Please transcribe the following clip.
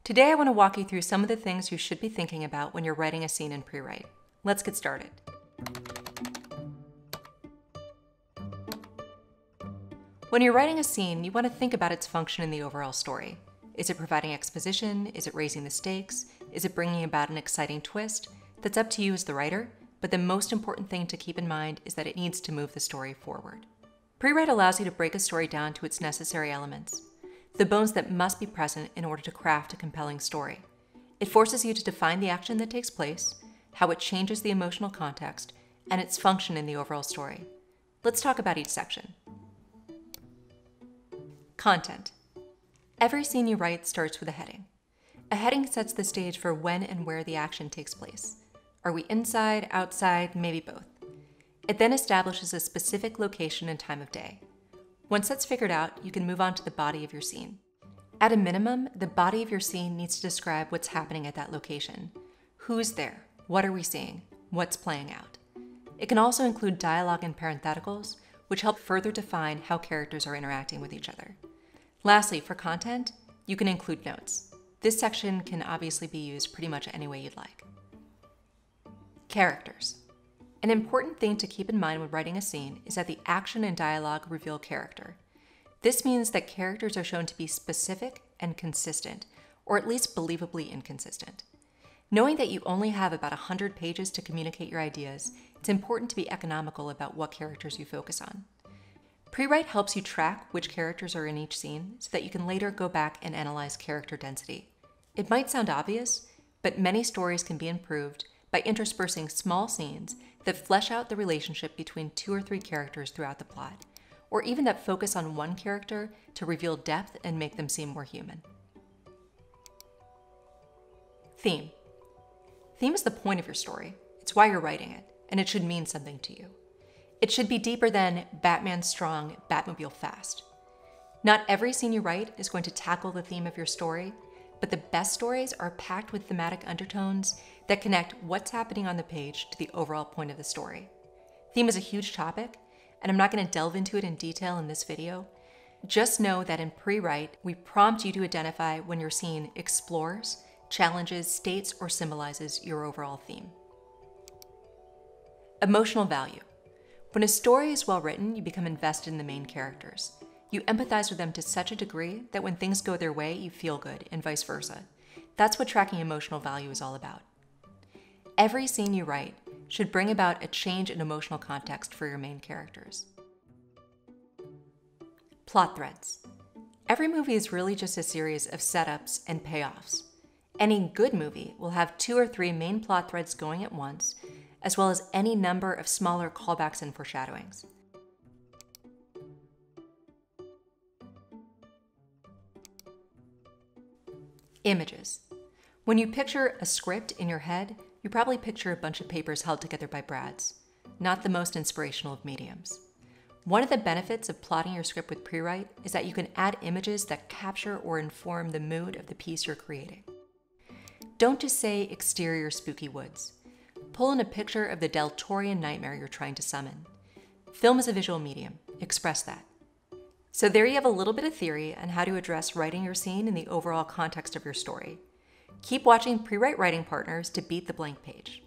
Today I want to walk you through some of the things you should be thinking about when you're writing a scene in Prewrite. Let's get started. When you're writing a scene, you want to think about its function in the overall story. Is it providing exposition? Is it raising the stakes? Is it bringing about an exciting twist? That's up to you as the writer, but the most important thing to keep in mind is that it needs to move the story forward. Prewrite allows you to break a story down to its necessary elements, the bones that must be present in order to craft a compelling story. It forces you to define the action that takes place, how it changes the emotional context, and its function in the overall story. Let's talk about each section. Content. Every scene you write starts with a heading. A heading sets the stage for when and where the action takes place. Are we inside, outside, maybe both? It then establishes a specific location and time of day. Once that's figured out, you can move on to the body of your scene. At a minimum, the body of your scene needs to describe what's happening at that location. Who's there? What are we seeing? What's playing out? It can also include dialogue and parentheticals, which help further define how characters are interacting with each other. Lastly, for content, you can include notes. This section can obviously be used pretty much any way you'd like. Characters. An important thing to keep in mind when writing a scene is that the action and dialogue reveal character. This means that characters are shown to be specific and consistent, or at least believably inconsistent. Knowing that you only have about 100 pages to communicate your ideas, it's important to be economical about what characters you focus on. Prewrite helps you track which characters are in each scene so that you can later go back and analyze character density. It might sound obvious, but many stories can be improved by interspersing small scenes that flesh out the relationship between 2 or 3 characters throughout the plot, or even that focus on one character to reveal depth and make them seem more human. Theme. Theme is the point of your story. It's why you're writing it, and it should mean something to you. It should be deeper than Batman strong, Batmobile fast. Not every scene you write is going to tackle the theme of your story, but the best stories are packed with thematic undertones that connect what's happening on the page to the overall point of the story. Theme is a huge topic, and I'm not going to delve into it in detail in this video. Just know that in Prewrite, we prompt you to identify when your scene explores, challenges, states, or symbolizes your overall theme. Emotional value. When a story is well written, you become invested in the main characters. You empathize with them to such a degree that when things go their way, you feel good, and vice versa. That's what tracking emotional value is all about. Every scene you write should bring about a change in emotional context for your main characters. Plot threads. Every movie is really just a series of setups and payoffs. Any good movie will have 2 or 3 main plot threads going at once, as well as any number of smaller callbacks and foreshadowings. Images. When you picture a script in your head, you probably picture a bunch of papers held together by brads. Not the most inspirational of mediums. One of the benefits of plotting your script with Prewrite is that you can add images that capture or inform the mood of the piece you're creating. Don't just say exterior spooky woods. Pull in a picture of the Deltorian nightmare you're trying to summon. Film is a visual medium. Express that. So there you have a little bit of theory on how to address writing your scene in the overall context of your story. Keep watching Prewrite Writing Partners to beat the blank page.